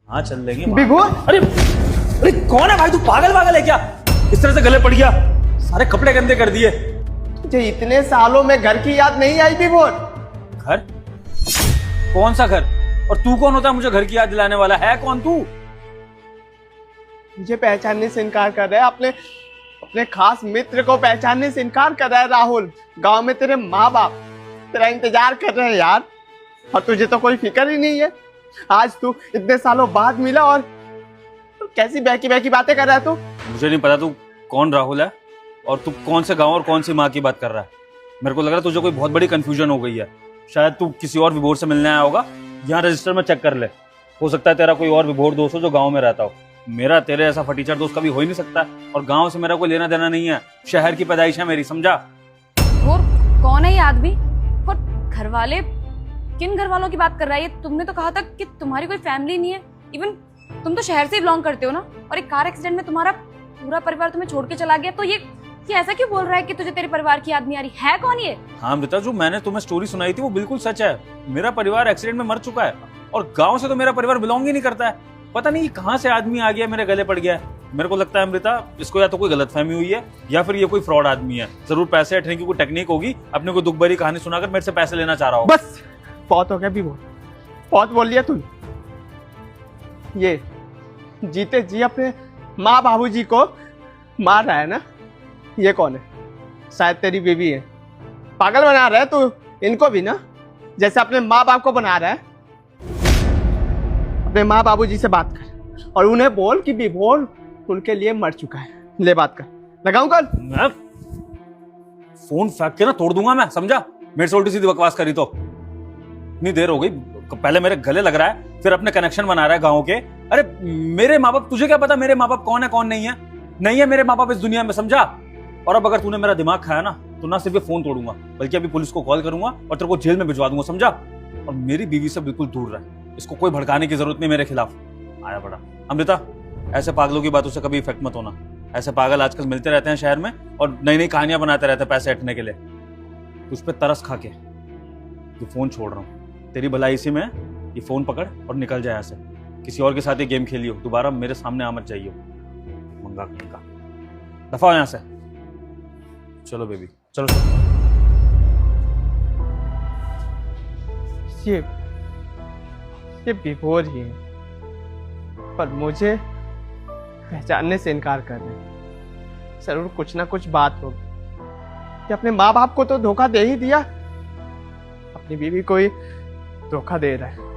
हाँ चल लेंगे। विभोर, अरे अरे कौन है भाई, तू पागल है क्या? इस तरह से गले पड़ गया, सारे कपड़े गंदे कर दिए। तुझे इतने सालों में घर की याद नहीं आई विभोर? घर? कौन सा घर? और तू कौन होता है मुझे घर की याद दिलाने वाला? है कौन तू? मुझे पहचानने से इनकार कर रहा है, अपने अपने खास मित्र को पहचानने से इनकार कर रहा है राहुल। गांव में तेरे माँ बाप तेरा इंतजार कर रहे हैं यार, और तुझे तो कोई फिक्र ही नहीं है। आज तू इतने सालों बाद मिला और कैसी बहकी बहकी बातें कर रहा है तू? मुझे नहीं पता तू कौन राहुल है और तू कौन से गांव और कौन सी माँ की बात कर रहा है। मेरे को लग रहा है तुझे कोई बहुत बड़ी कंफ्यूजन हो गई है। शायद तू किसी और विभोर से मिलने आया होगा। यहाँ रजिस्टर में चेक कर ले, हो सकता है तेरा कोई और विभोर दोस्त हो जो गाँव में रहता हो। मेरा तेरे ऐसा फटीचर दोस्त कभी हो ही नहीं सकता, और गाँव से मेरा कोई लेना देना नहीं है। शहर की पैदाइश है मेरी, समझा? और कौन है ये आदमी? और घर वाले, किन घर वालों की बात कर रहा है ये? तुमने तो कहा था कि तुम्हारी कोई फैमिली नहीं है, इवन तुम तो शहर से बिलोंग करते हो ना, और एक कार एक्सीडेंट में तुम्हारा पूरा परिवार तुम्हें छोड़ के चला गया। तो ये ऐसा क्यों बोल रहा है कि तुझे तेरे परिवार की याद नहीं आ रही है? कौन ये? हाँ अमृता, जो मैंने तुम्हें स्टोरी सुनाई थी वो बिल्कुल सच है। मेरा परिवार एक्सीडेंट में मर चुका है, और गांव से तो मेरा परिवार बिलोंग ही नहीं करता है। पता नहीं कहाँ से आदमी आ गया, मेरे गले पड़ गया है। मेरे को लगता है अमृता, इसको या तो कोई गलतफहमी हुई है या फिर ये कोई फ्रॉड आदमी है। जरूर पैसे हटने की कोई टेक्निक होगी, अपने को दुख भरी कहानी सुनाकर मेरे से पैसे लेना चाह रहा होगा। बस बहुत हो गया विभोर, बहुत बोल लिया तूने। ये जीते जी अपने माँ बाबूजी को मार रहा है ना, ये कौन है? शायद तेरी बीवी है। पागल बना रहा है तू इनको भी ना, जैसे अपने माँ बाप को बना रहा है। अपने माँ बाबूजी से बात कर और उन्हें बोल कि विभोर उनके लिए मर चुका है। ले बात कर, लगाऊं कल? मैं फोन फेंक के ना तोड़ दूंगा मैं, समझा? मेरे से उल्टी सीधी बकवास करी तो। इतनी देर हो गई, पहले मेरे गले लग रहा है, फिर अपने कनेक्शन बना रहा है गाँव के। अरे मेरे माँ बाप, तुझे क्या पता मेरे माँ बाप कौन है कौन नहीं है? नहीं है मेरे माँ बाप इस दुनिया में, समझा? और अब अगर तूने मेरा दिमाग खाया ना, तो ना सिर्फ फोन तोड़ूंगा, बल्कि अभी पुलिस को कॉल करूंगा और तेरे को जेल में भिजवा दूंगा, समझा? और मेरी बीवी से बिल्कुल दूर रह, इसको कोई भड़काने की जरूरत नहीं मेरे खिलाफ। आया बड़ा। अमृता, ऐसे पागलों की बातों से कभी इफेक्ट मत होना। ऐसे पागल आजकल मिलते रहते हैं शहर में और नई नई कहानियां बनाते रहते हैं पैसे हटने के लिए। तुझ पे तरस खा के ये फोन छोड़ रहा हूँ। तेरी भलाई इसी में है, ये फोन पकड़ और निकल जाए यहाँ से। किसी और के साथ ये गेम खेलियो, दोबारा मेरे सामने आ मत जाइयो। मंगा कहीं का, दफा हो यहाँ से। चलो बेबी, चलो चलो। ये विभोर ही है, पर मुझे पहचानने से इनकार कर रहे हैं। जरूर कुछ ना कुछ बात होगी कि अपने माँ बाप को तो धोखा दे ही दिया, अपनी बीवी को ही धोखा दे रहा है।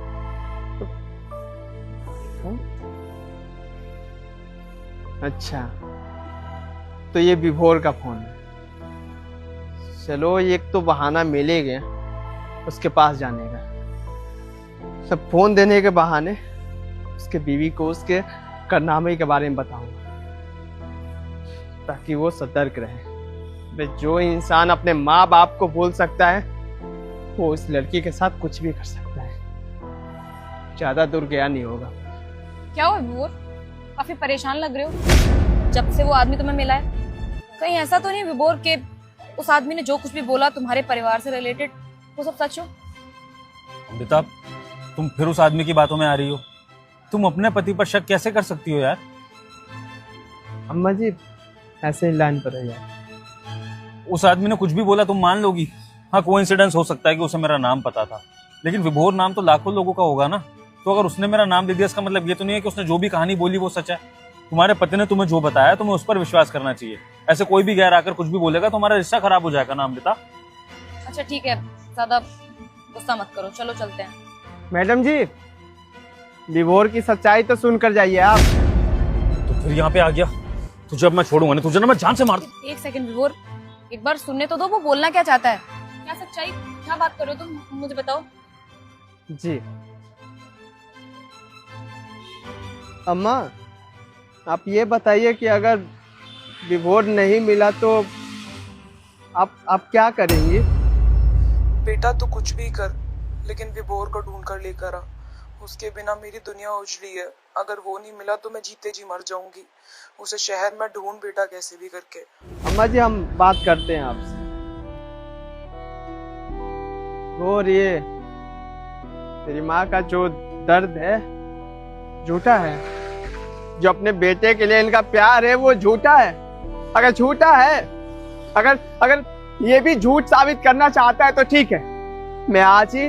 अच्छा, तो ये विभोर का फोन है। चलो एक तो बहाना मिल ही गया उसके पास जाने का। सब फोन देने के बहाने उसके बीवी को उसके कारनामे के बारे में बताऊंगा, ताकि वो सतर्क रहे। जो इंसान अपने माँ बाप को भूल सकता है, वो उस लड़की के साथ कुछ भी कर सकता है। ज्यादा दूर गया नहीं होगा। क्या हुआ विभोर? काफी परेशान लग रहे हो जब से वो आदमी तुम्हें मिला है। कहीं ऐसा तो नहीं विभोर के उस आदमी ने जो कुछ भी बोला तुम्हारे परिवार से रिलेटेड वो सब सच हो? अमृता, तुम फिर उस आदमी की बातों में आ रही हो। तुम अपने पति पर शक कैसे कर सकती हो यार? अम्मा जी ऐसे ही लाइन पर है यार। उस आदमी ने कुछ भी बोला तुम मान लोगी? हाँ, कोइंसिडेंस हो सकता है कि उसे मेरा नाम पता था, लेकिन विभोर नाम तो लाखों लोगों का होगा ना। तो अगर उसने मेरा नाम दे दिया, इसका मतलब ये तो नहीं है कि उसने जो भी कहानी बोली वो सच है। तुम्हारे पति ने तुम्हें जो बताया तुम्हें उस पर विश्वास करना चाहिए। ऐसे कोई भी गैर आकर कुछ भी बोलेगा तो हमारा रिश्ता खराब हो जाएगा ना अमृता। अच्छा ठीक है, ज्यादा गुस्सा मत करो, चलो चलते हैं। मैडम जी, विभोर की सच्चाई तो सुनकर जाइए आप। तो फिर यहाँ पे आ गया, तुझे अब मैं छोड़ूंगा नहीं, तुझे ना मैं जान से मार दूं। एक सेकंड विभोर, एक बार सुनने तो दो, वो बोलना क्या चाहता है। क्या सच्चाई, क्या बात कर रहे हो तुम, मुझे बताओ। जी अम्मा, आप ये बताइए कि अगर विभोर नहीं मिला तो आप क्या करेंगी? बेटा तू कुछ भी कर, लेकिन विभोर को ढूंढ कर लेकर आ। उसके बिना मेरी दुनिया उजड़ी है। अगर वो नहीं मिला तो मैं जीते जी मर जाऊंगी। उसे शहर में ढूंढ बेटा, कैसे भी करके। अम्मा जी हम बात करते हैं आपसे। और ये तेरी माँ का जो दर्द है झूठा है। जो अपने बेटे के लिए इनका प्यार है वो झूठा है। अगर झूठा है, अगर अगर ये भी झूठ साबित करना चाहता है तो ठीक है, मैं आज ही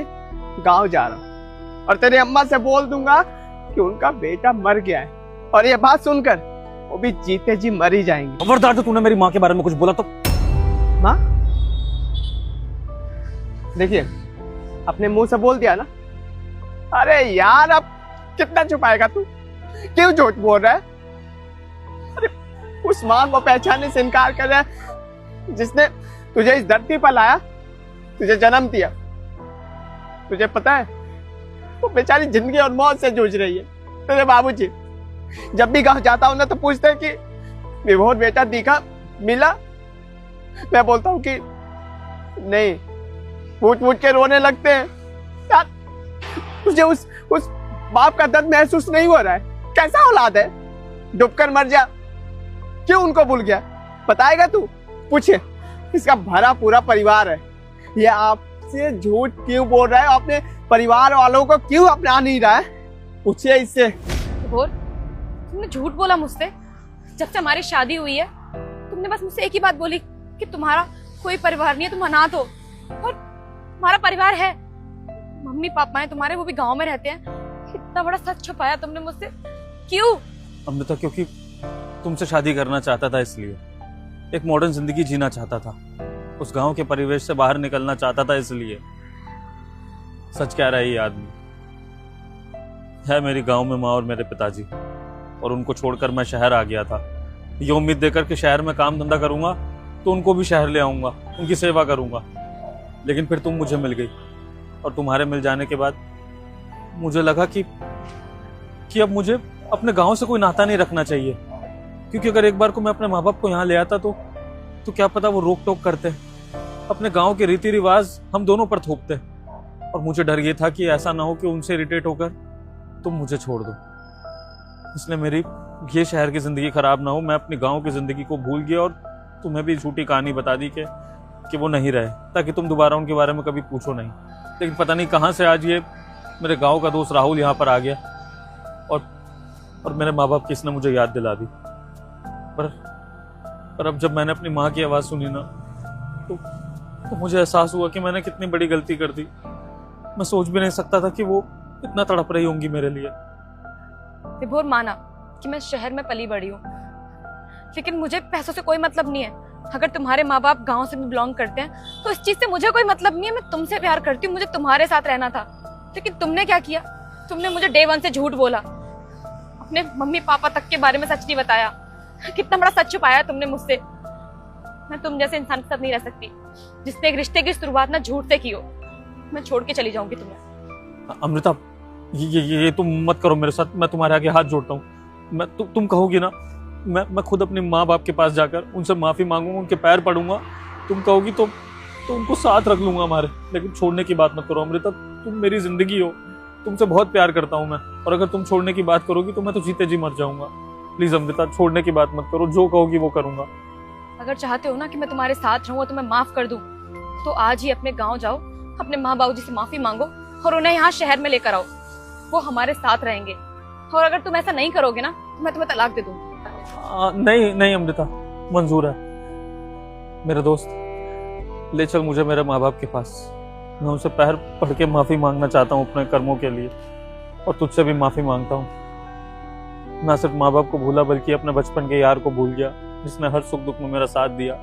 गांव जा रहा हूँ और तेरी अम्मा से बोल दूंगा कि उनका बेटा मर गया है, और ये बात सुनकर वो भी जीते जी मर ही जाएंगे। खबरदार, जो तूने मेरी माँ के बारे में कुछ बोला तो। माँ? देखिए, अपने मुंह से बोल दिया ना। अरे यार, अब कितना छुपाएगा तू? क्यों झूठ बोल रहा है? अरे उस माँ को पहचानने से इनकार कर रहा है जिसने तुझे इस धरती पर लाया, तुझे जन्म दिया। तुझे पता है वो बेचारी जिंदगी और मौत से जूझ रही है। मेरे बाबूजी जब भी गांव जाता हूं ना तो पूछते हैं कि विभोर बेटा दिखा, मिला? मैं बोलता हूँ कि नहीं, फूट फूट के रोने लगते हैं। यार, तुझे उस बाप का दर्द महसूस नहीं हो रहा है? कैसा औलाद है, डूबकर मर जा। क्यों उनको भूल गया? बताएगा तू? पूछे, इसका भरा पूरा परिवार है। ये आपसे झूठ क्यों बोल रहा है? अपने परिवार वालों को क्यों अपना नहीं रहा है? पूछिए इससे। विभोर, तुमने झूठ बोला मुझसे। जब से हमारी शादी हुई है तुमने बस मुझसे एक ही बात बोली कि तुम्हारा कोई परिवार नहीं है, तुम अनाथ हो। और तुम्हारा परिवार है, मम्मी पापा हैं तुम्हारे, वो भी गांव में रहते हैं। इतना बड़ा सच छुपाया तुमने मुझसे, क्यों? अमृता, क्योंकि तुमसे शादी करना चाहता था, इसलिए। एक मॉडर्न जिंदगी जीना चाहता था, उस गांव के परिवेश से बाहर निकलना चाहता था, इसलिए। सच कह रहा है ये आदमी। है मेरी गांव में माँ और मेरे पिताजी, और उनको छोड़कर मैं शहर आ गया था ये उम्मीद देकर कि शहर में काम धंधा करूंगा तो उनको भी शहर ले आऊंगा, उनकी सेवा करूंगा। लेकिन फिर तुम मुझे मिल गई, और तुम्हारे मिल जाने के बाद मुझे लगा कि अब मुझे अपने गांव से कोई नाता नहीं रखना चाहिए। क्योंकि अगर एक बार को मैं अपने माँ बाप को यहाँ ले आता तो क्या पता वो रोक टोक करते, अपने गांव के रीति रिवाज हम दोनों पर थोपते। और मुझे डर ये था कि ऐसा ना हो कि उनसे इरिटेट होकर तुम मुझे छोड़ दो। इसलिए मेरी ये शहर की जिंदगी खराब ना हो, मैं अपनी गांव की जिंदगी को भूल गया और तुम्हें भी झूठी कहानी बता दी कि वो नहीं रहे, ताकि तुम दोबारा उनके बारे में कभी पूछो नहीं। लेकिन पता नहीं कहाँ से आज ये मेरे गांव का दोस्त राहुल यहाँ पर आ गया, और मेरे माँ बाप की इसने मुझे याद दिला दी। पर अब जब मैंने अपनी माँ की आवाज़ सुनी ना तो मुझे एहसास हुआ कि मैंने कितनी बड़ी गलती कर दी। मैं सोच भी नहीं सकता था कि वो इतना तड़प रही होंगी मेरे लिए। विभोर, माना कि मैं शहर में पली बड़ी हूँ, लेकिन मुझे पैसों से कोई मतलब नहीं है। अगर तुम्हारे माँ बाप गांव से भी बिलोंग करते हैं तो इस चीज से मुझे कोई मतलब नहीं है। मैं तुमसे प्यार करती हूँ, मुझे तुम्हारे साथ रहना था। लेकिन तुमने क्या किया? तुमने मुझे डे वन से झूठ बोला, अपने मम्मी पापा तक के बारे में सच नहीं बताया। कितना बड़ा सच छुपाया तुमने मुझसे। मैं तुम जैसे इंसान के साथ नहीं रह सकती जिसने एक रिश्ते की शुरुआत ना झूठ से की हो। मैं छोड़ के चली जाऊंगी तुम्हें। अमृता, ये तुम मत करो मेरे साथ। मैं तुम्हारे आगे हाथ जोड़ता हूँ। तुम कहोगी ना, मैं खुद अपने माँ बाप के पास जाकर उनसे माफी मांगूंगा, उनके पैर पड़ूंगा। तुम कहोगी तो उनको साथ रख लूंगा हमारे। लेकिन छोड़ने की बात मत करो अमृता, तुम मेरी जिंदगी हो, तुमसे बहुत प्यार करता हूँ मैं। और अगर तुम छोड़ने की बात करोगी तो मैं तो जीते जी मर जाऊंगा। प्लीज अमृता, छोड़ने की बात मत करो, जो कहोगी वो करूंगा। अगर चाहते हो ना कि मैं तुम्हारे साथ रहूं और तुम्हें माफ कर दूं, तो आज ही अपने गांव जाओ, अपने माँ बाबूजी से माफी मांगो और उन्हें यहाँ शहर में लेकर आओ। वो हमारे साथ रहेंगे। और अगर तुम ऐसा नहीं करोगे ना तो मैं तुम्हें तलाक दे दूंगी। नहीं अमृता, मंजूर है। मेरे दोस्त, ले चल मुझे मेरे माँ बाप के पास। मैं उनसे पैर पड़ के माफी मांगना चाहता हूँ अपने कर्मों के लिए, और तुझसे भी माफी मांगता हूँ। ना सिर्फ माँ बाप को भूला बल्कि अपने बचपन के यार को भूल गया, जिसने हर सुख दुख में मेरा साथ दिया,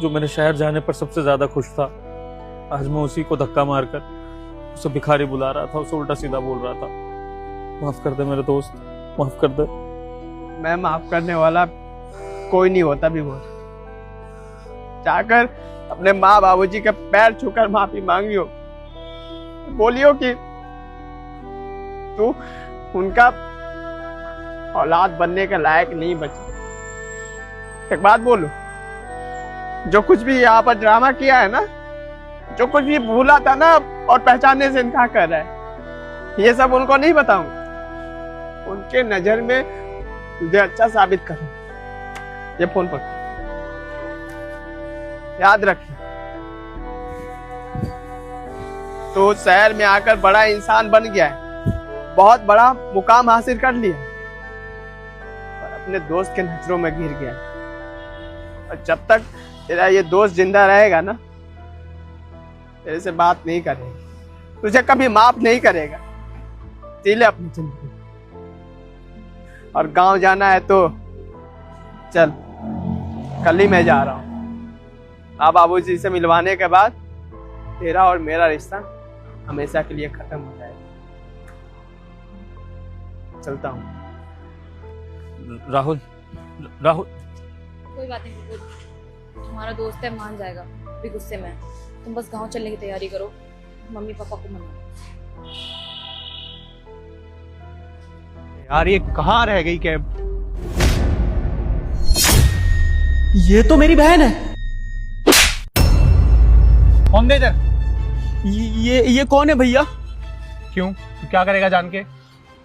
जो मेरे शहर जाने पर सबसे ज्यादा खुश था। आज मैं उसी को धक्का मारकर उसे भिखारी बुला रहा था, उसे उल्टा सीधा बोल रहा था। माफ कर दे मेरे दोस्त, माफ कर दे। मैं माफ करने वाला कोई नहीं होता विभोर। जाकर अपने माँ बाबूजी के पैर छूकर माफी मांगियो, बोलियो कि तू उनका औलाद बनने के लायक नहीं बची। एक बात बोलूं, जो कुछ भी यहाँ पर ड्रामा किया है ना, जो कुछ भी भूला था ना और पहचानने से इनकार कर रहा है, ये सब उनको नहीं बताऊं। उनके नजर में तुझे अच्छा साबित करूं। ये फोन पर याद रखिए, तो शहर में आकर बड़ा इंसान बन गया है, बहुत बड़ा मुकाम हासिल कर लिया, पर अपने दोस्त के नजरों में गिर गया। और जब तक तेरा ये दोस्त जिंदा रहेगा ना, तेरे से बात नहीं करेगा, तुझे कभी माफ नहीं करेगा। जी ले अपनी जिंदगी, और गांव जाना है तो चल, कल ही मैं जा रहा हूँ। माँ बाबूजी से मिलवाने के बाद तेरा और मेरा रिश्ता हमेशा के लिए खत्म हो जाएगा। चलता हूँ। राहुल, राहुल, कोई बात नहीं, तुम्हारा दोस्त है, मान जाएगा। भी गुस्से में है, तुम बस गांव चलने की तैयारी करो, मम्मी पापा को मनाओ। यार ये कहाँ रह गई कैब? ये तो मेरी बहन है। कौन दे इधर? ये कौन है भैया? क्यों, तू क्या करेगा जान के?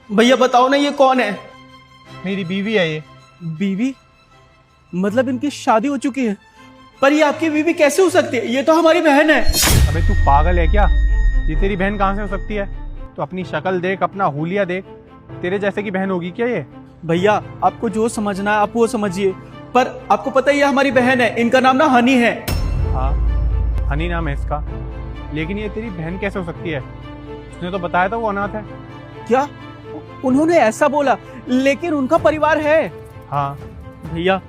भैया बताओ ना, ये कौन है? मेरी बीवी है ये। बीवी? मतलब इनकी शादी हो चुकी है? पर ये आपकी बीवी कैसे हो सकती है? ये तो हमारी बहन है। अबे तू पागल है क्या? ये तेरी बहन कहाँ से हो सकती है? तो अपनी शक्ल देख, अपना हुलिया देख, तेरे जैसे की बहन होगी क्या ये? भैया आपको जो समझना है आप वो समझिए, पर आपको पता ही है हमारी बहन है, इनका नाम ना हनी है। हाँ, हनी नाम है इसका, लेकिन ये तेरी बहन कैसे हो सकती है? उसने तो बताया था वो अनाथ है। क्या उन्होंने ऐसा बोला? लेकिन उनका परिवार है। हाँ भैया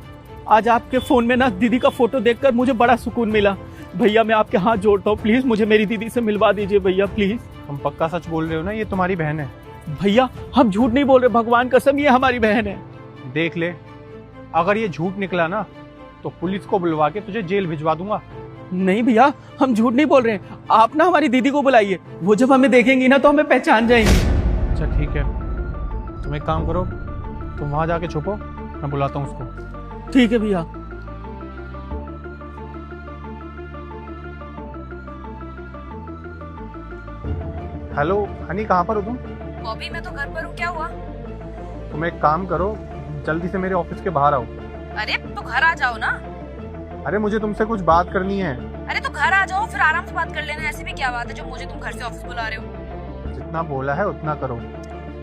आज आपके फोन में ना दीदी का फोटो देखकर मुझे बड़ा सुकून मिला। भैया मैं आपके हाथ जोड़ता हूँ, प्लीज मुझे मेरी दीदी से मिलवा दीजिए भैया, प्लीज। तुम पक्का सच बोल रहे हो ना, ये तुम्हारी बहन है? भैया हम झूठ नहीं बोल रहे, भगवान कसम ये हमारी बहन है। देख ले, अगर ये झूठ निकला ना तो पुलिस को बुलवा के तुझे जेल भिजवा दूंगा। नहीं भैया हम झूठ नहीं बोल रहे हैं, आप ना हमारी दीदी को बुलाइए, वो जब हमें देखेंगी ना तो हमें पहचान जाएंगी। अच्छा ठीक है, तुम एक काम करो, तुम वहां जाके छुपो, मैं बुलाता हूँ उसको। ठीक है भैया। हेलो हनी, कहाँ पर हो तुम? बॉबी मैं तो घर पर हूँ, क्या हुआ? तुम एक काम करो, जल्दी से मेरे ऑफिस के बाहर आओ। अरे तो घर आ जाओ ना। अरे मुझे तुमसे कुछ बात करनी है। अरे तो घर आ जाओ, फिर आराम से बात कर लेना। ऐसी भी क्या बात है जो मुझे तुम घर से ऑफिस बुला रहे हो? जितना बोला है उतना करो।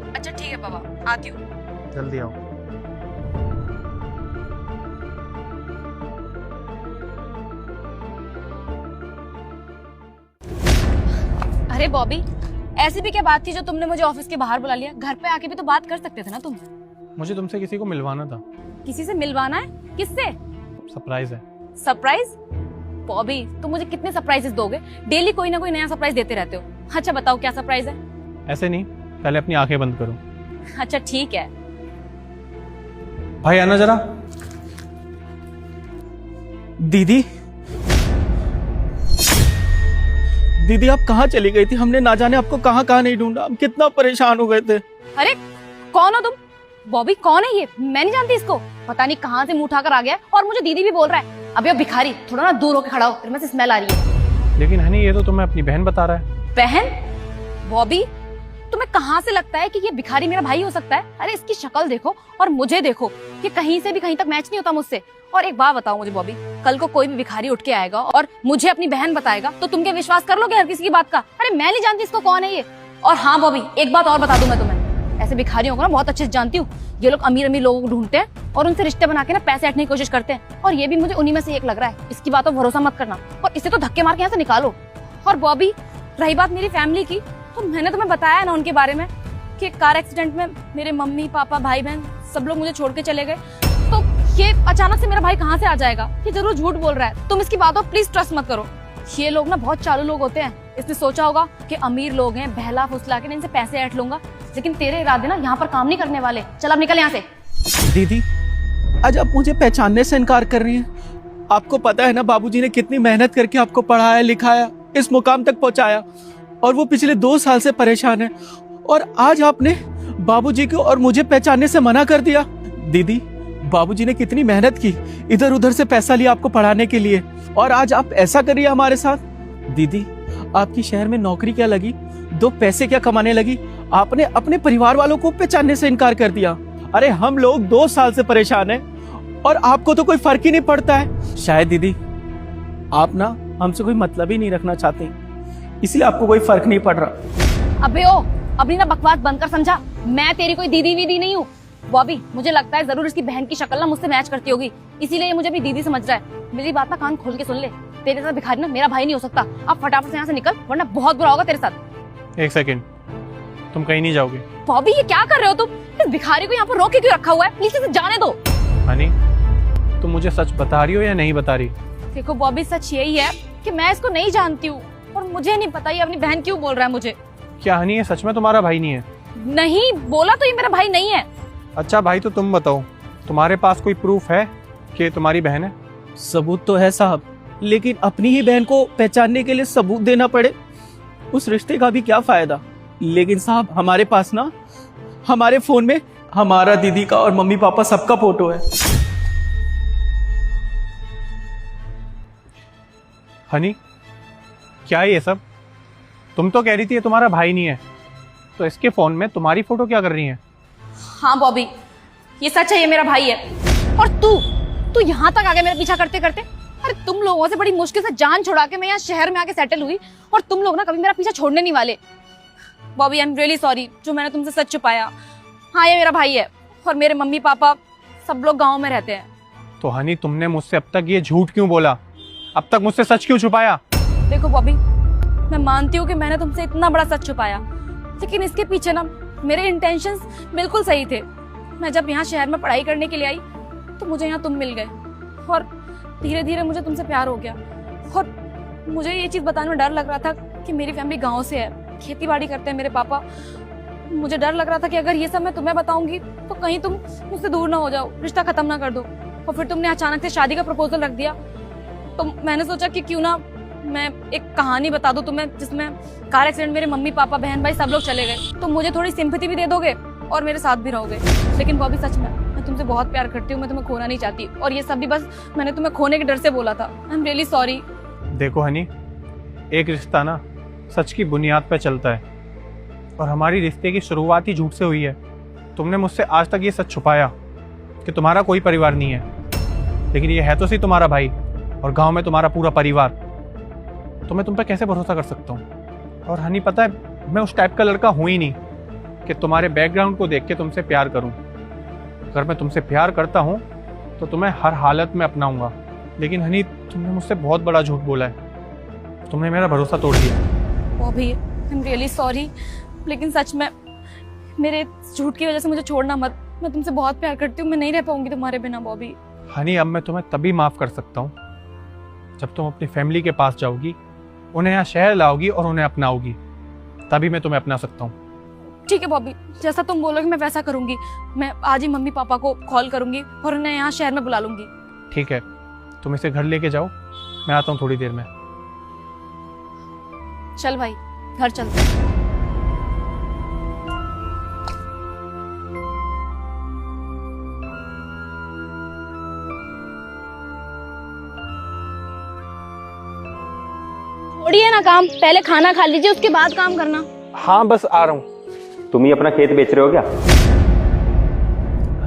अच्छा ठीक है बाबा, आती हूँ। जल्दी आओ। अरे बॉबी, ऐसी भी क्या बात थी जो तुमने मुझे ऑफिस के बाहर बुला लिया? घर पे आके भी तो बात कर सकते थे ना तुम। मुझे तुमसे किसी को मिलवाना था। किसी से मिलवाना है? किससे? सरप्राइज है। सरप्राइज? बॉबी तुम मुझे कितने सरप्राइजेस दोगे? डेली कोई ना कोई नया सरप्राइज देते रहते हो। अच्छा बताओ क्या सरप्राइज है? ऐसे नहीं, पहले अपनी आंखें बंद करो। अच्छा ठीक है। भाई आना जरा। दीदी, दीदी आप कहाँ चली गई थी? हमने ना जाने आपको कहाँ कहाँ नहीं ढूंढा, हम कितना परेशान हो गए थे। अरे कौन हो तुम? बॉबी कौन है ये? मैं नहीं जानती इसको, पता नहीं कहाँ से मुंह उठाकर आ गया है, और मुझे दीदी भी बोल रहा है। अबे भिखारी, थोड़ा ना दूर होकर खड़ा हो, तेरे में से स्मेल आ रही है। लेकिन हनी ये तो तुम्हें अपनी बहन बता रहा है। बहन? बॉबी तुम्हें कहाँ से लगता है कि ये भिखारी मेरा भाई हो सकता है? अरे इसकी शक्ल देखो और मुझे देखो, ये कहीं से भी कहीं तक मैच नहीं होता मुझसे। और एक बात बताओ मुझे बॉबी, कल को कोई भी भिखारी उठ के आएगा और मुझे अपनी बहन बताएगा तो तुम क्या विश्वास कर लोगे हर किसी की बात का? अरे मैं नहीं जानती इसको कौन है ये। और हाँ बॉबी एक बात और बता दूं मैं तुम्हें, ऐसे भिखारियों को ना बहुत अच्छे से जानती हूँ। ये लोग अमीर अमीर लोगों को ढूंढते हैं और उनसे रिश्ते बना के ना पैसे ऐंठने की कोशिश करते हैं, और ये भी मुझे उन्हीं में से एक लग रहा है। इसकी बातों पर भरोसा मत करना, और इसे तो धक्के मार के यहाँ से निकालो। और बॉबी रही बात मेरी फैमिली की, तो मैंने तुम्हें बताया ना उनके बारे में कि कार एक्सीडेंट में मेरे मम्मी पापा भाई बहन सब लोग मुझे छोड़ के चले गए। तो ये अचानक से मेरा भाई कहाँ से आ जाएगा? ये जरूर झूठ बोल रहा है। तुम इसकी बातों प्लीज ट्रस्ट मत करो। ये लोग ना बहुत चालू लोग होते हैं। इसने सोचा होगा कि अमीर लोग हैं, बहला फुसला के इनसे पैसे ऐंठ लूंगा, लेकिन तेरे इरादे ना यहाँ पर काम नहीं करने वाले। चल अब निकल यहाँ से। दीदी आज आप मुझे पहचानने से इनकार कर रही हैं। आपको पता है ना बाबूजी ने कितनी मेहनत करके आपको पढ़ाया लिखाया, इस मुकाम तक पहुंचाया, और वो पिछले 2 साल से परेशान है, और आज आपने बाबूजी को और मुझे पहचानने से मना कर दिया। दीदी बाबूजी ने कितनी मेहनत की, इधर उधर से पैसा लिया आपको पढ़ाने के लिए, और आज आप ऐसा करिए हमारे साथ। दीदी आपकी शहर में नौकरी क्या लगी, 2 पैसे क्या कमाने लगी, आपने अपने परिवार वालों को पहचानने से इनकार कर दिया। अरे हम लोग 2 साल से परेशान हैं और आपको तो कोई फर्क ही नहीं पड़ता है। शायद दीदी आप ना हमसे कोई मतलब ही नहीं रखना चाहते, इसलिए आपको कोई फर्क नहीं पड़ रहा। अबे ओ अपनी ना बकवास बंद कर, समझा? मैं तेरी कोई दीदी वीदी नहीं हूँ। बॉबी, मुझे लगता है जरूर इसकी बहन की शक्ल ना मुझसे मैच करती होगी, इसीलिए ये मुझे अपनी दीदी समझ रहा है। मेरी बात ना कान खोल के सुन ले, तेरे साथ भिखारी ना मेरा भाई नहीं हो सकता। अब फटाफट से यहाँ से निकल, वरना बहुत बुरा होगा तेरे साथ। एक सेकेंड, तुम कहीं नहीं जाओगे। बॉबी, ये क्या कर रहे हो तुम? इस भिखारी को यहाँ पर रोक के क्यों रखा हुआ है? प्लीज इसे जाने दो। हनी, तुम मुझे सच बता रही हो या नहीं बता रही? देखो बॉबी, सच यही है कि मैं इसको नहीं जानती हूँ और मुझे नहीं पता ये अपनी बहन क्यों बोल रहा है मुझे। क्या हनी, ये सच में तुम्हारा भाई नहीं है? नहीं बोला तो ये मेरा भाई नहीं है। अच्छा भाई, तो तुम बताओ, तुम्हारे पास कोई प्रूफ है कि ये तुम्हारी बहन है? सबूत तो है साहब, लेकिन अपनी ही बहन को पहचानने के लिए सबूत देना पड़े, उस रिश्ते का भी क्या फायदा। लेकिन साहब, हमारे पास ना हमारे फोन में हमारा, दीदी का और मम्मी पापा सबका फोटो है। हनी, क्या है ये सब? तुम तो कह रही थी ये तुम्हारा भाई नहीं है, तो इसके फोन में तुम्हारी फोटो क्या कर रही है? हाँ बॉबी, ये सच है, ये मेरा भाई है। और तू यहाँ तक आ गया मेरा पीछा करते करते। अरे तुम लोगों से बड़ी मुश्किल से जान छुड़ा के मैं यहाँ शहर में आके सेटल हुई, और तुम लोग ना कभी मेरा पीछा छोड़ने नहीं वाले। Bobby, I am really sorry जो मैंने तुमसे सच छुपाया। हाँ, ये मेरा भाई है और मेरे मम्मी पापा सब लोग गाँव में रहते हैं। तो हनी, तुमने मुझसे अब तक ये झूठ क्यों बोला? अब तक मुझसे सच क्यों छुपाया? देखो बॉबी, मैं मानती हूँ कि मैंने तुमसे इतना बड़ा सच छुपाया, लेकिन इसके पीछे ना मेरे इंटेंशंस बिल्कुल सही थे। मैं जब यहाँ शहर में पढ़ाई करने के लिए आई तो मुझे यहाँ तुम मिल गए, और धीरे धीरे मुझे तुमसे प्यार हो गया। और मुझे ये चीज़ बताने में डर लग रहा था कि मेरी फैमिली गांव से है, खेती बाड़ी करते हैं मेरे पापा। मुझे डर लग रहा था कि अगर ये सब मैं तुम्हें बताऊंगी तो कहीं तुम मुझसे दूर ना हो जाओ, रिश्ता खत्म ना कर दो। और फिर तुमने अचानक से शादी का प्रपोजल रख दिया, तो मैंने सोचा कि क्यों ना मैं एक कहानी बता दूं तुम्हें, जिसमें कार एक्सीडेंट मेरे मम्मी पापा बहन भाई सब लोग चले गए, तो मुझे थोड़ी सिंपैथी भी दे दोगे और मेरे साथ भी रहोगे। लेकिन बॉबी, सच में मैं तुमसे बहुत प्यार करती हूँ, मैं तुम्हें खोना नहीं चाहती, और ये सब भी बस मैंने तुम्हें खोने के डर से बोला था। I am really sorry. देखो हनी, एक रिश्ता ना सच की बुनियाद पर चलता है, और हमारी रिश्ते की शुरुआत ही झूठ से हुई है। तुमने मुझसे आज तक ये सच छुपाया कि तुम्हारा कोई परिवार नहीं है, लेकिन ये है तो सही तुम्हारा भाई, और गांव में तुम्हारा पूरा परिवार। तो मैं तुम पे कैसे भरोसा कर सकता हूँ? और हनी, पता है, मैं उस टाइप का लड़का हूँ ही नहीं कि तुम्हारे बैकग्राउंड को देख के तुमसे प्यार करूँ। अगर मैं तुमसे प्यार करता हूँ तो तुम्हें हर हालत में अपनाऊंगा। लेकिन हनी, तुमने मुझसे बहुत बड़ा झूठ बोला है, तुमने मेरा भरोसा तोड़ दिया। Bobby, I am really sorry, लेकिन सच में मेरे झूठ की वजह से मुझे छोड़ना मत। मैं तुमसे बहुत प्यार करती हूँ, मैं नहीं रह पाऊंगी तुम्हारे बिना बॉबी। हनी, अब मैं तुम्हें तभी माफ कर सकता हूँ जब तुम अपनी फैमिली के पास जाओगी, उन्हें यहाँ शहर लाओगी और उन्हें अपनाओगी, तभी मैं तुम्हें अपना सकता हूँ। ठीक है बॉबी, जैसा तुम बोलोगे मैं वैसा करूंगी। मैं आज ही मम्मी पापा को कॉल करूंगी और उन्हें यहाँ शहर में बुला लूंगी। ठीक है, तुम इसे घर लेके जाओ, मैं आता हूँ थोड़ी देर में। चल भाई, घर चलते हैं। छोड़िए ना काम, पहले खाना खा लीजिए, उसके बाद काम करना। हाँ, बस आ रहा हूँ। तुम ही अपना खेत बेच रहे हो क्या?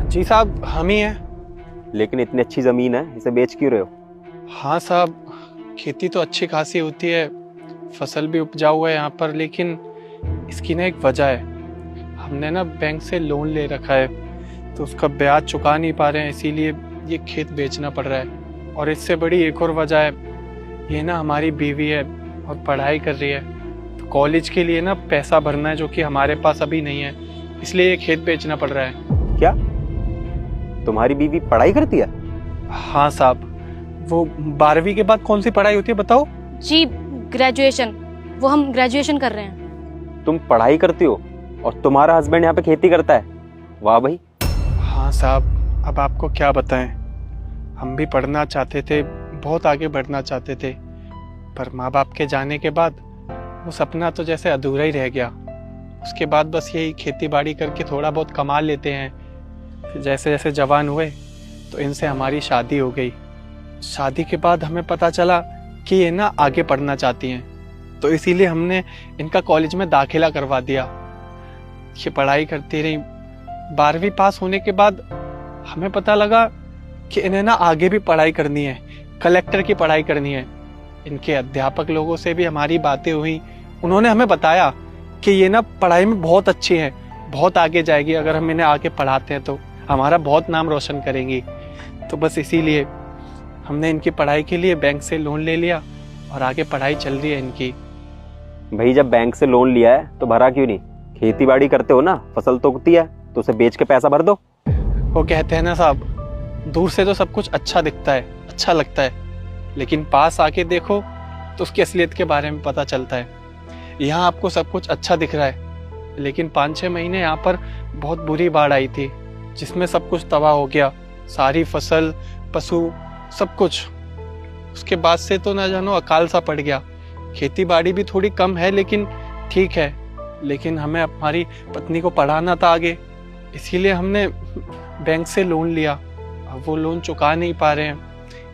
जी साहब, हम ही हैं। लेकिन इतनी अच्छी जमीन है, इसे बेच क्यों रहे हो? हाँ साहब, खेती तो अच्छी खासी होती है, फसल भी उपजाऊ है यहाँ पर, लेकिन इसकी ना एक वजह है। हमने ना बैंक से लोन ले रखा है, तो उसका ब्याज चुका नहीं पा रहे हैं, इसीलिए ये खेत बेचना पड़ रहा है। और इससे बड़ी एक और वजह है, ये ना हमारी बीवी है और पढ़ाई कर रही है, तो कॉलेज के लिए ना पैसा भरना है, जो कि हमारे पास अभी नहीं है, इसलिए ये खेत बेचना पड़ रहा है। क्या तुम्हारी बीवी पढ़ाई करती है? हाँ साहब, वो 12वीं के बाद कौन सी पढ़ाई होती है बताओ? जी, ग्रेजुएशन। वो हम ग्रेजुएशन कर रहे हैं। तुम पढ़ाई करती हो और तुम्हारा हस्बैंड यहाँ पे खेती करता है? वाह भाई। हाँ साहब, अब आपको क्या बताएं, हम भी पढ़ना चाहते थे, बहुत आगे बढ़ना चाहते थे, पर माँ बाप के जाने के बाद वो सपना तो जैसे अधूरा ही रह गया। उसके बाद बस यही खेती बाड़ी करके थोड़ा बहुत कमा लेते हैं। फिर जैसे जैसे जवान हुए तो इनसे हमारी शादी हो गई। शादी के बाद हमें पता चला कि ये ना आगे पढ़ना चाहती हैं, तो इसीलिए हमने इनका कॉलेज में दाखिला करवा दिया। ये पढ़ाई करती रही, 12वीं पास होने के बाद हमें पता लगा कि इन्हें ना आगे भी पढ़ाई करनी है, कलेक्टर की पढ़ाई करनी है। इनके अध्यापक लोगों से भी हमारी बातें हुई, उन्होंने हमें बताया कि ये ना पढ़ाई में बहुत अच्छी है, बहुत आगे जाएगी। अगर हम इन्हें आगे पढ़ाते हैं तो हमारा बहुत नाम रोशन करेंगी। तो बस इसीलिए हमने इनकी पढ़ाई के लिए बैंक से लोन ले लिया और आगे पढ़ाई चल रही है इनकी। भाई जब बैंक से लोन लिया है तो भरा क्यों नहीं? खेती बाड़ी करते हो ना, फसल तो उगती है तो उसे बेच के पैसा भर दो। वो कहते हैं ना साहब, दूर से तो सब कुछ अच्छा दिखता है, अच्छा लगता है, लेकिन पास आके देखो तो उसकी असलियत के बारे में पता चलता है। यहाँ आपको सब कुछ अच्छा दिख रहा है, लेकिन 5-6 महीने यहाँ पर बहुत बुरी बाढ़ आई थी जिसमें सब कुछ तबाह हो गया, सारी फसल, पशु, सब कुछ। उसके बाद से तो ना जानो अकाल सा पड़ गया। खेती बाड़ी भी थोड़ी कम है लेकिन ठीक है, लेकिन हमें हमारी पत्नी को पढ़ाना था आगे, इसीलिए हमने बैंक से लोन लिया। अब वो लोन चुका नहीं पा रहे हैं,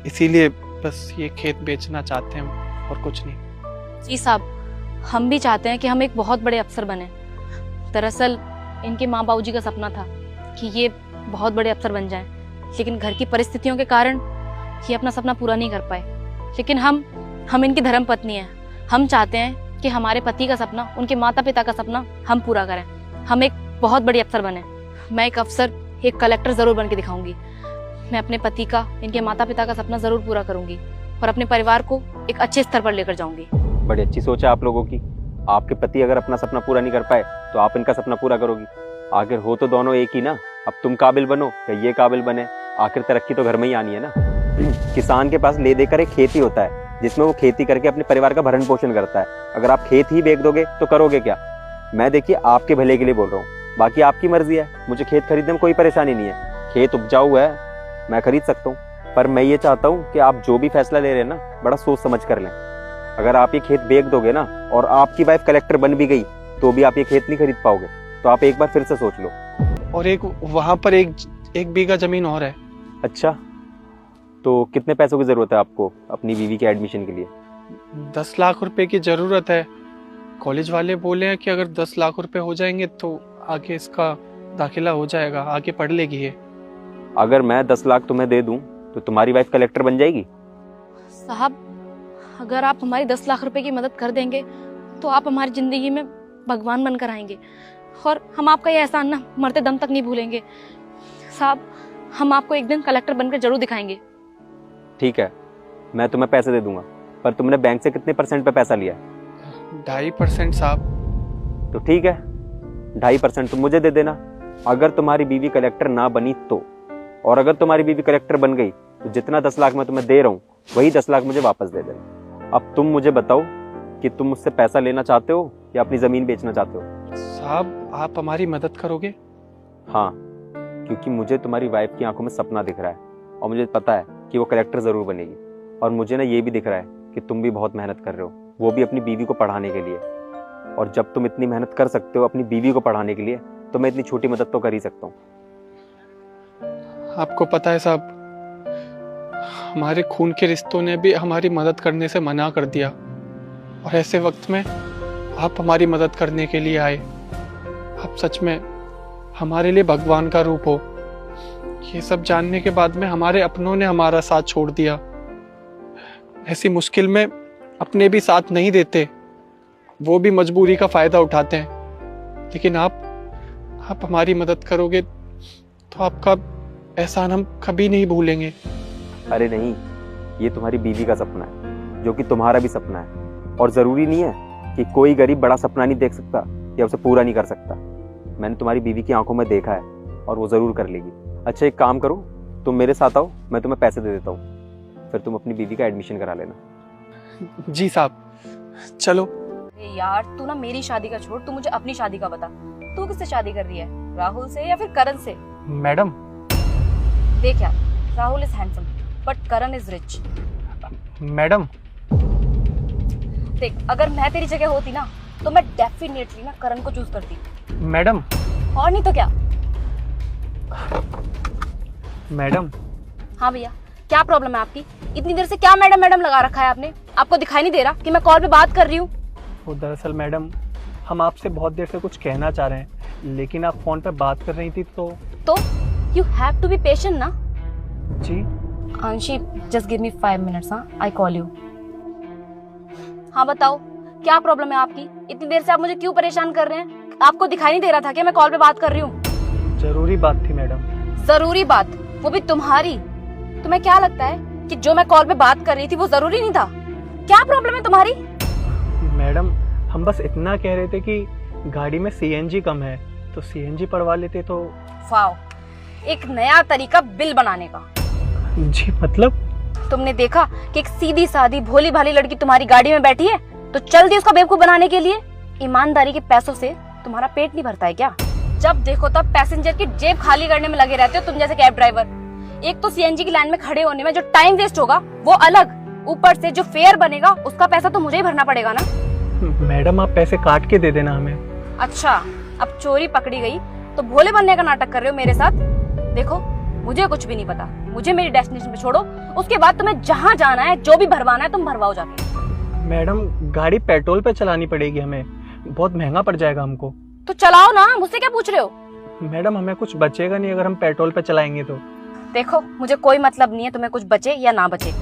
इसीलिए बस ये खेत बेचना चाहते हैं और कुछ नहीं। जी साहब, हम भी चाहते हैं कि हम एक बहुत बड़े अफसर बने। दरअसल इनके माँ बाबू जी का सपना था कि ये बहुत बड़े अफसर बन जाएं, लेकिन घर की परिस्थितियों के कारण ये अपना सपना पूरा नहीं कर पाए। लेकिन हम इनकी धर्म पत्नी हैं। हम चाहते हैं कि हमारे पति का सपना, उनके माता पिता का सपना हम पूरा करें, हम एक बहुत बड़ी अफसर बने। मैं एक अफसर, एक कलेक्टर जरूर बन के दिखाऊंगी। मैं अपने पति का, इनके माता पिता का सपना जरूर पूरा करूंगी और अपने परिवार को एक अच्छे स्तर पर लेकर जाऊंगी। बड़ी अच्छी सोच है आप लोगों की। आपके पति अगर अपना सपना पूरा नहीं कर पाए तो आप इनका सपना पूरा करोगी। आखिर हो तो दोनों एक ही ना। अब तुम काबिल बनो या ये काबिल बने, आखिर तरक्की तो घर में ही आनी है ना। किसान के पास ले देकर एक खेती होता है जिसमें वो खेती करके अपने परिवार का भरण पोषण करता है। अगर आप खेत ही बेच दोगे तो करोगे क्या? मैं देखिए आपके भले के लिए बोल रहा हूँ, बाकी आपकी मर्जी है। मुझे खेत खरीदने में कोई परेशानी नहीं है, खेत उपजाऊ है, मैं खरीद सकता हूँ। पर मैं ये चाहता हूँ कि आप जो भी फैसला ले रहे हैं ना, बड़ा सोच समझ कर लें। अगर आप ये खेत बेच दोगे ना और आपकी वाइफ कलेक्टर बन भी गई तो भी आप ये खेत नहीं खरीद पाओगे। तो आप एक बार फिर से सोच लो। और एक वहाँ पर एक बीघा जमीन और है। अच्छा, तो कितने पैसों की जरूरत है आपको अपनी बीवी के एडमिशन के लिए? 10 लाख रुपए की जरूरत है। कॉलेज वाले बोले हैं कि अगर 10 लाख रुपए हो जाएंगे तो आगे इसका दाखिला हो जाएगा, आगे पढ़ लेगी ये। अगर मैं 10 लाख तुम्हें दे दूं तो तुम्हारी वाइफ कलेक्टर बन जाएगी? साहब, अगर आप हमारी 10 लाख रुपए की मदद कर देंगे तो आप हमारी जिंदगी में भगवान बनकर आएंगे और हम आपका ये एहसान ना मरते दम तक नहीं भूलेंगे। साहब, हम आपको एक दिन कलेक्टर बनकर जरूर दिखाएंगे। ठीक है, मैं तुम्हें पैसे दे दूंगा, पर तुमने बैंक से कितने % पे पैसा लिया? 2.5% साहब। तो ठीक है, 2.5% तुम मुझे दे देना अगर तुम्हारी बीवी कलेक्टर ना बनी तो। और अगर तुम्हारी बीवी कलेक्टर बन गई तो जितना 10 लाख मैं तुम्हें दे रहा हूँ वही 10 लाख मुझे वापस दे देना। अब तुम मुझे बताओ कि तुम मुझसे पैसा लेना चाहते हो या अपनी जमीन बेचना चाहते हो? साहब, आप हमारी मदद करोगे? हाँ, क्योंकि मुझे तुम्हारी वाइफ की आंखों में सपना दिख रहा है और मुझे पता है कि वो कलेक्टर जरूर बनेगी। और मुझे ना ये भी दिख रहा है कि तुम भी बहुत मेहनत कर रहे हो, वो भी अपनी बीवी को पढ़ाने के लिए। और जब तुम इतनी मेहनत कर सकते हो अपनी बीवी को पढ़ाने के लिए तो मैं इतनी छोटी मदद तो कर ही सकता हूँ। आपको पता है साहब, हमारे खून के रिश्तों ने भी हमारी मदद करने से मना कर दिया और ऐसे वक्त में आप हमारी मदद करने के लिए आए। आप सच में हमारे लिए भगवान का रूप हो। ये सब जानने के बाद में हमारे अपनों ने हमारा साथ छोड़ दिया। ऐसी मुश्किल में अपने भी साथ नहीं देते, वो भी मजबूरी का फायदा उठाते हैं। लेकिन आप हमारी मदद करोगे तो आपका एहसान हम कभी नहीं भूलेंगे। अरे नहीं, ये तुम्हारी बीवी का सपना है जो कि तुम्हारा भी सपना है। और जरूरी नहीं है कि कोई गरीब बड़ा सपना नहीं देख सकता या उसे पूरा नहीं कर सकता। मैंने तुम्हारी बीवी की आंखों में देखा है और वो जरूर कर लेगी। अच्छा, एक काम करो, तुम मेरे साथ आओ, मैं तुम्हें पैसे दे देता हूँ, फिर तुम अपनी बीवी का एडमिशन करा लेना। जी साहब, चलो। यार, तू ना मेरी शादी का छोड़, तू मुझे अपनी शादी का बता। तू किससे शादी कर रही है, राहुल से या फिर करण से? मैडम, देख यार, Rahul is handsome but Karan is rich. Madam, देख, अगर मैं तेरी जगह होती ना तो मैं डेफिनेटली ना करण को चूज करती। मैडम, और नहीं तो क्या। मैडम। हाँ भैया, क्या प्रॉब्लम है आपकी? इतनी देर से क्या मैडम मैडम लगा रखा है आपने? आपको दिखाई नहीं दे रहा कि मैं कॉल पे बात कर रही हूँ? वो दरअसल मैडम, हम आपसे बहुत देर से कुछ कहना चाह रहे हैं, लेकिन आप फोन पे बात कर रही थी तो you have to be patient ना। जी। अंशी, जस्ट गिव मी 5 minutes। हाँ, आई कॉल यू। हाँ बताओ, क्या प्रॉब्लम है आपकी? इतनी देर से आप मुझे क्यों परेशान कर रहे हैं? आपको दिखाई नहीं दे रहा था कि मैं कॉल पे बात कर रही हूँ? जरूरी बात थी मैडम। जरूरी बात, वो भी तुम्हारी। तुम्हें क्या लगता है कि जो मैं कॉल पे बात कर रही थी वो जरूरी नहीं था? क्या प्रॉब्लम है तुम्हारी? मैडम हम बस इतना कह रहे थे कि गाड़ी में सीएनजी कम है, तो सीएनजी पड़वा लेते तो। वाओ, एक नया तरीका बिल बनाने का। जी मतलब? तुमने देखा कि एक सीधी सादी भोली भाली लड़की तुम्हारी गाड़ी में बैठी है तो चल दी उसका बेवकूफ बनाने के लिए? ईमानदारी के पैसों से तुम्हारा पेट नहीं भरता है क्या? जब देखो तब पैसेंजर की जेब खाली करने में लगे रहते हो तुम जैसे कैब ड्राइवर। एक तो सीएनजी की लाइन में खड़े होने में जो टाइम वेस्ट होगा वो अलग, ऊपर से जो फेयर बनेगा उसका पैसा तो मुझे ही भरना पड़ेगा ना। मैडम आप पैसे काट के दे देना हमें। अच्छा, अब चोरी पकड़ी गई तो भोले बनने का नाटक कर रहे हो मेरे साथ? देखो मुझे कुछ भी नहीं पता, मुझे मेरी डेस्टिनेशन पे छोड़ो, उसके बाद तुम्हें जहाँ जाना है जो भी भरवाना है तुम भरवाओ जाके। मैडम गाड़ी पेट्रोल पे चलानी पड़ेगी हमें, बहुत महंगा पड़ जाएगा हमको। तो चलाओ ना, मुझसे क्या पूछ रहे हो? मैडम हमें कुछ बचेगा नहीं अगर हम पेट्रोल पे चलाएंगे तो। देखो मुझे कोई मतलब नहीं है तुम्हें कुछ बचे या ना बचे।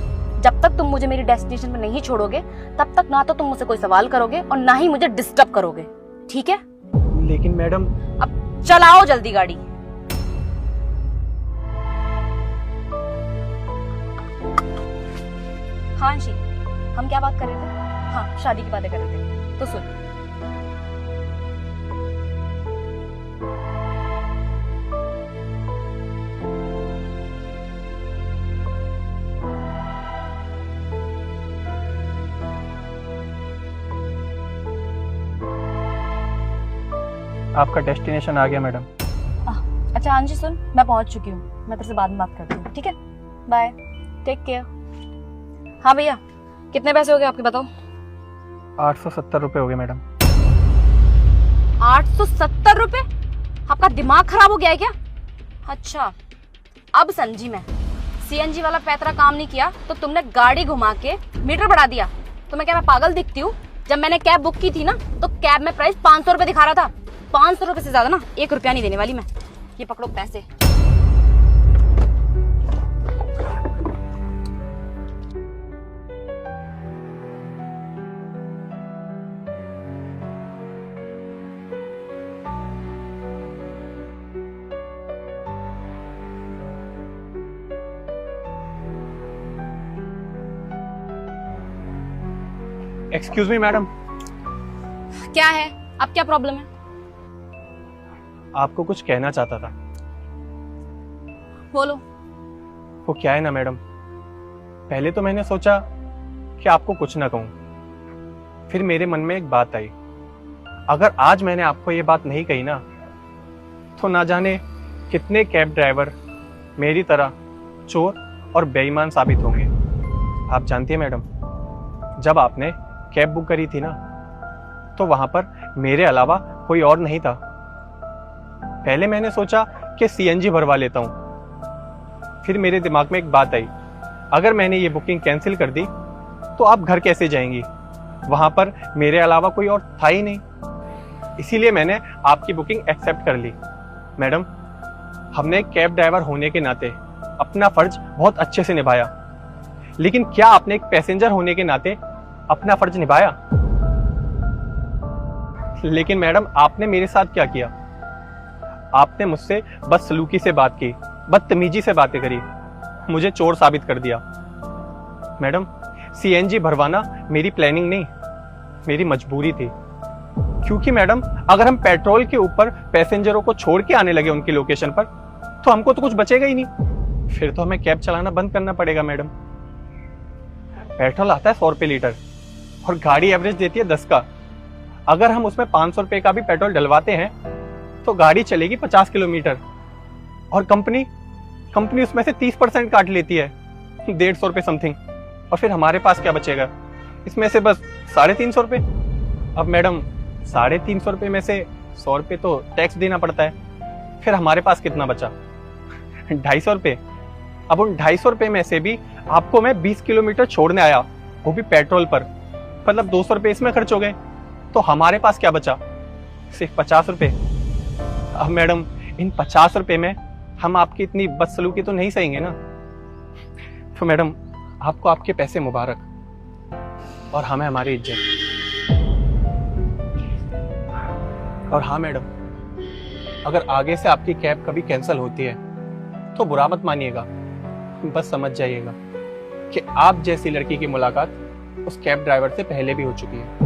जब तक तुम मुझे मेरी डेस्टिनेशन पे नहीं छोड़ोगे तब तक ना तो तुम मुझसे कोई सवाल करोगे और ना ही मुझे डिस्टर्ब करोगे, ठीक है? लेकिन मैडम। अब चलाओ जल्दी गाड़ी। हाँ अंशी, हम क्या बात कर रहे थे? हाँ, शादी की बातें कर रहे थे। तो सुन, आपका डेस्टिनेशन आ गया मैडम। अच्छा अंशी सुन, मैं पहुंच चुकी हूँ, मैं तेरे से बाद में बात करती हूँ, ठीक है? Bye, take care. हाँ भैया, कितने पैसे हो गए आपके बताओ? 870 रुपए हो गए मैडम। 870 रुपए? आपका दिमाग खराब हो गया है क्या? अच्छा, अब समझी मैं। सीएनजी वाला पैतरा काम नहीं किया तो तुमने गाड़ी घुमा के मीटर बढ़ा दिया। तो मैं क्या मैं पागल दिखती हूँ? जब मैंने कैब बुक की थी ना तो कैब में प्राइस 500 रुपए दिखा रहा था। 500 रुपए से ज्यादा ना 1 रुपया नहीं देने वाली मैं। ये पकड़ो पैसे। Excuse me madam. क्या है? अब क्या प्रॉब्लम है? आपको कुछ कहना चाहता था। बोलो। वो क्या है ना मैडम, पहले तो मैंने सोचा कि आपको कुछ ना कहूं, फिर मेरे मन में एक बात आई, अगर आज मैंने आपको ये बात नहीं कही ना तो ना जाने कितने कैब ड्राइवर मेरी तरह चोर और बेईमान साबित होंगे। आप जानती है मैडम, जब आपने कैब बुक करी थी ना तो वहां पर मेरे अलावा कोई और नहीं था। पहले मैंने सोचा कि सीएनजी भरवा लेता हूं, फिर मेरे दिमाग में एक बात आई, अगर मैंने ये बुकिंग कैंसिल कर दी तो आप घर कैसे जाएंगी? वहां पर मेरे अलावा कोई और था ही नहीं। इसीलिए मैंने आपकी बुकिंग एक्सेप्ट कर ली। मैडम, हमने एक कैब ड्राइवर होने के नाते अपना फर्ज बहुत अच्छे से निभाया, लेकिन क्या आपने एक पैसेंजर होने के नाते अपना फर्ज निभाया? लेकिन मैडम आपने मेरे साथ क्या किया? आपने मुझसे बदसलूकी से बात की, बदतमीजी से बातें करी, मुझे चोर साबित कर दिया। मैडम, सीएनजी भरवाना मेरी प्लानिंग नहीं, मेरी मजबूरी थी। क्योंकि मैडम अगर हम पेट्रोल के ऊपर पैसेंजरों को छोड़ के आने लगे उनकी लोकेशन पर तो हमको तो कुछ बचेगा ही नहीं, फिर तो हमें कैब चलाना बंद करना पड़ेगा। मैडम, पेट्रोल आता है 100 रुपए लीटर और गाड़ी एवरेज देती है 10 का। अगर हम उसमें 500 रुपए का भी पेट्रोल डलवाते हैं तो गाड़ी चलेगी 50 किलोमीटर और कंपनी उसमें से 30% काट लेती है, 150 रुपए समथिंग। और फिर हमारे पास क्या बचेगा? इसमें से बस 350 रुपए। अब मैडम 350 रुपए में से 100 रुपए तो टैक्स देना पड़ता है, फिर हमारे पास कितना बचा? 250 रुपए। अब उन 250 रुपए में से भी आपको मैं 20 किलोमीटर छोड़ने आया, वो भी पेट्रोल पर, मतलब 200 रुपए इसमें खर्च हो गए, तो हमारे पास क्या बचा? सिर्फ 50 रुपए। अब मैडम इन 50 रुपए में हम आपकी इतनी बदसलूकी तो नहीं सहेंगे ना। तो मैडम आपको आपके पैसे मुबारक और हमें हमारी इज्जत। और हाँ मैडम, अगर आगे से आपकी कैब कभी कैंसिल होती है तो बुरा मत मानिएगा, बस समझ जाइएगा कि आप जैसी लड़की की मुलाकात उस कैब ड्राइवर से पहले भी हो चुकी है।